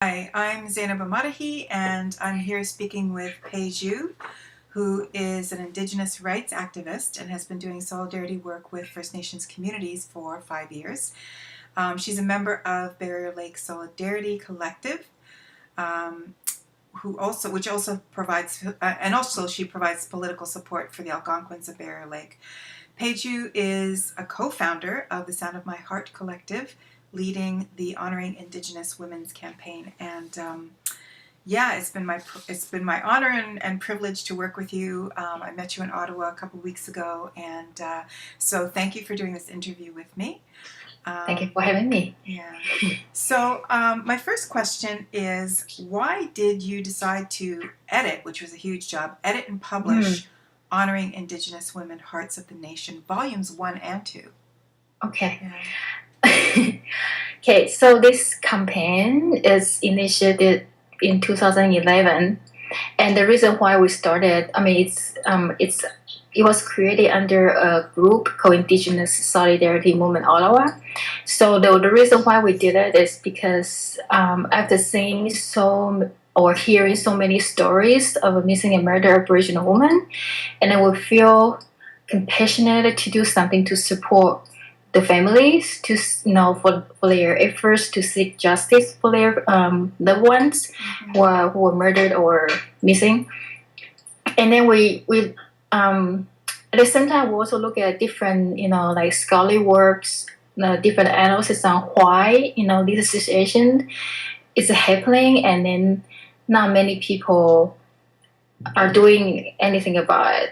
Hi, I'm Zainab Amadahi, and I'm here speaking with Pei-Ju, who is an Indigenous rights activist and has been doing solidarity work with First Nations communities for 5 years. She's a member of Barrier Lake Solidarity Collective, um, which also provides, and also she provides political support for the Algonquins of Barrier Lake. Pei-Ju is a co-founder of the Sound of My Heart Collective, leading the Honoring Indigenous Women's campaign. And yeah, it's been my honor and privilege to work with you. I met you in Ottawa a couple weeks ago, and so thank you for doing this interview with me. Thank you for having me. Yeah. So my first question is, why did you decide to edit, which was a huge job, edit and publish Honoring Indigenous Women, Hearts of the Nation, Volumes 1 and 2? Okay. Yeah. Okay, so this campaign is initiated in 2011, and the reason why we started, it was created under a group called Indigenous Solidarity Movement Ottawa. So the reason why we did it is because after seeing or hearing so many stories of missing and murdered Aboriginal women, and I would feel compassionate to do something to support the families for their efforts to seek justice for their loved ones who were murdered or missing. And then we at the same time we also look at different like scholarly works, different analysis on why this situation is happening, and then not many people are doing anything about it.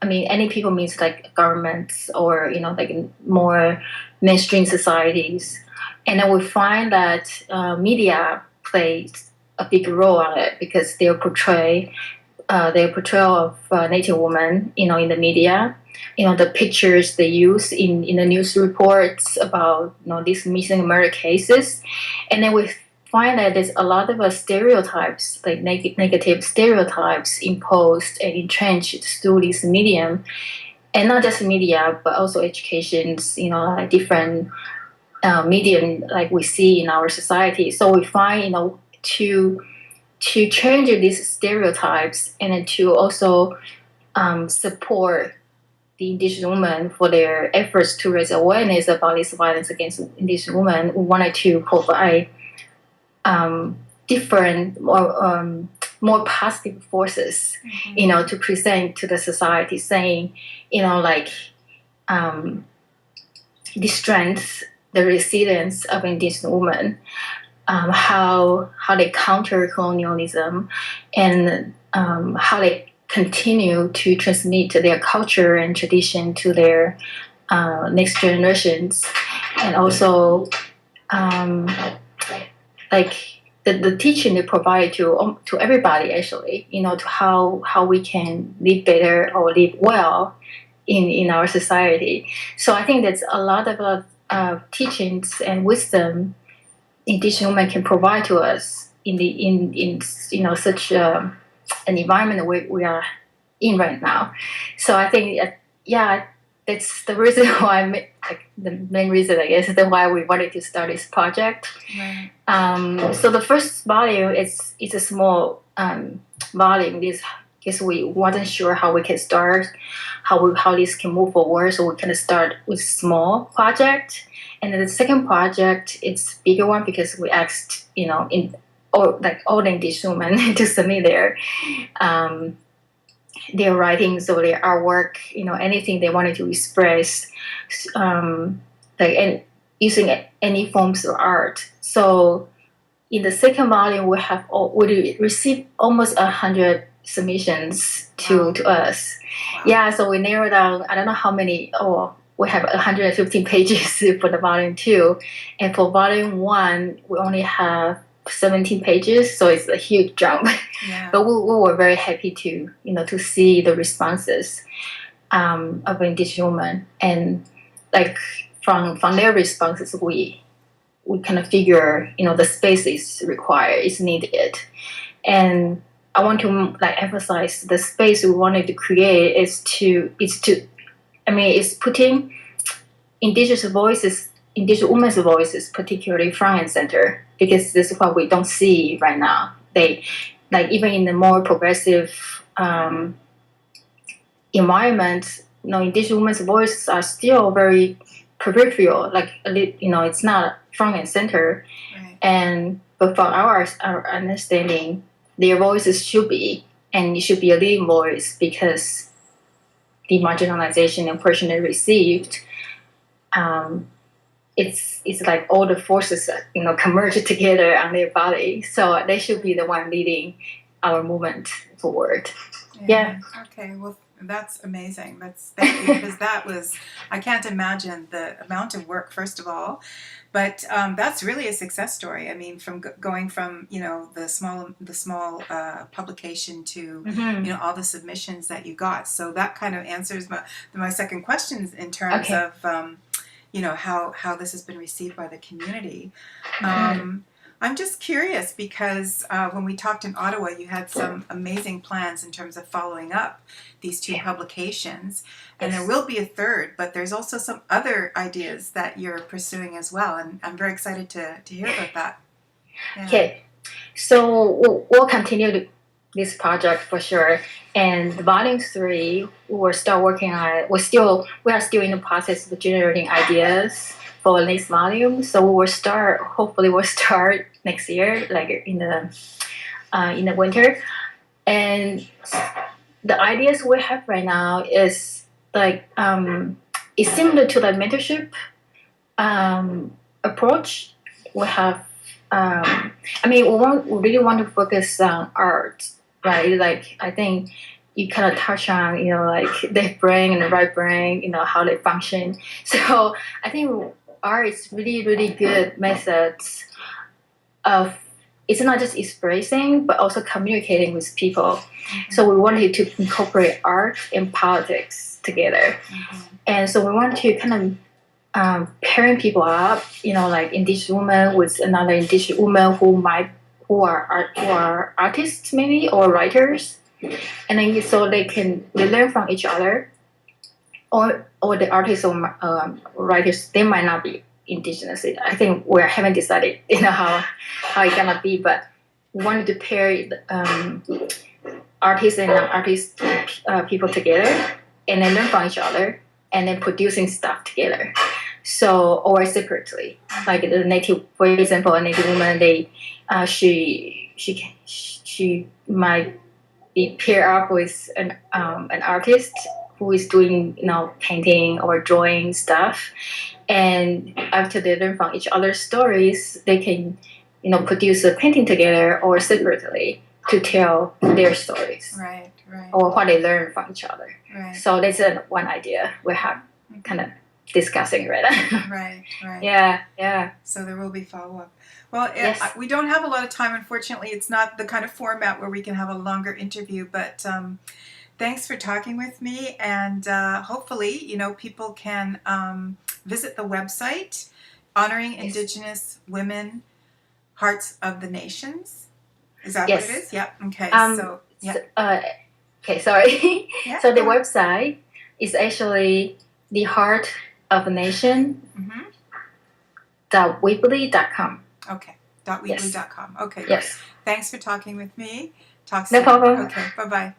Any people means like governments or like more mainstream societies, and then we find that media plays a big role on it because their portrayal of Native women, in the media, the pictures they use in the news reports about these missing murder cases, and then we find that there's a lot of stereotypes, like negative stereotypes imposed and entrenched through this medium, and not just media, but also educations, like different medium like we see in our society. So we find, to change these stereotypes and then to also support the Indigenous women for their efforts to raise awareness about this violence against Indigenous women. We wanted to provide different more positive forces, to present to the society, saying, like the strength, the resilience of Indigenous women, how they counter colonialism, and how they continue to transmit their culture and tradition to their next generations, and also like the teaching they provide to everybody, actually, to how we can live better or live well in our society. So I think that's a lot of teachings and wisdom Indigenous women can provide to us in such an environment we are in right now. So I think that's the reason why the main reason, I guess, is why we wanted to start this project. Right. So the first volume is a small volume. Because we wasn't sure how we can start, how this can move forward. So we can start with small project, and then the second project it's bigger one because we asked all the Indigenous women to submit their writings or their artwork, anything they wanted to express, and using any forms of art. So in the second volume, we received almost 100 submissions to us. Wow. Yeah, so we narrowed down. I don't know how many. Oh, we have 115 pages for the volume 2, and for volume 1, we only have 17 pages, so it's a huge jump. Yeah. But we were very happy to see the responses of Indigenous women, and like from their responses, we kind of figure the space is required, is needed, and I want to emphasize the space we wanted to create is putting Indigenous voices Indigenous women's voices, particularly front and center, because this is what we don't see right now. They, like, even in the more progressive environment, Indigenous women's voices are still very peripheral. Like, it's not front and center. Right. But from our understanding, their voices should be, and it should be a leading voice, because the marginalization and oppression they received, it's like all the forces converge together on their body. So they should be the one leading our movement forward. Yeah. Okay. Well, that's amazing. Thank you, because I can't imagine the amount of work, first of all, but that's really a success story. I mean, from going from the small publication to Mm-hmm. all the submissions that you got. So that kind of answers my second question in terms of how this has been received by the community. Mm-hmm. I'm just curious because when we talked in Ottawa, you had some amazing plans in terms of following up these two publications, and there will be a third, but there's also some other ideas that you're pursuing as well, and I'm very excited to hear about that. Yeah. Okay, so we'll continue this project for sure, and volume 3 we'll start working on it. We are still in the process of generating ideas for the next volume, so hopefully we'll start next year, like in the winter. And the ideas we have right now is like it's similar to the mentorship approach. We have we really want to focus on art, right? Like, I think you kind of touch on like the brain and the right brain, how they function. So I think art is really, really good methods of, it's not just expressing but also communicating with people. Mm-hmm. So we wanted to incorporate art and politics together. Mm-hmm. And so we want to kind of pairing people up, like Indigenous women with another Indigenous woman who are artists maybe, or writers, and then so they learn from each other. Or the artists or writers, they might not be Indigenous. I think we haven't decided, how it's gonna be, but we wanted to pair artists and non-artist people together, and then learn from each other, and then producing stuff together. So, or separately, like the native, for example, a native woman, she might be paired up with an artist who is doing painting or drawing stuff, and after they learn from each other's stories, they can produce a painting together or separately to tell their stories, right, or what they learn from each other. right. So that's one idea we have kind of discussing right now. Right. Yeah. So there will be follow-up. Well, Yes. we don't have a lot of time, unfortunately. It's not the kind of format where we can have a longer interview, but thanks for talking with me, and hopefully, people can visit the website, Honoring Indigenous Women, Hearts of the Nations. Is that what it is? Yep. Okay. Okay, sorry. Yeah, so the website is actually the Heart of the Nation. .weebly.com. Okay. .weebly.com. Okay. Great. Yes. Thanks for talking with me. Talk No soon. problem. Okay. Bye-bye.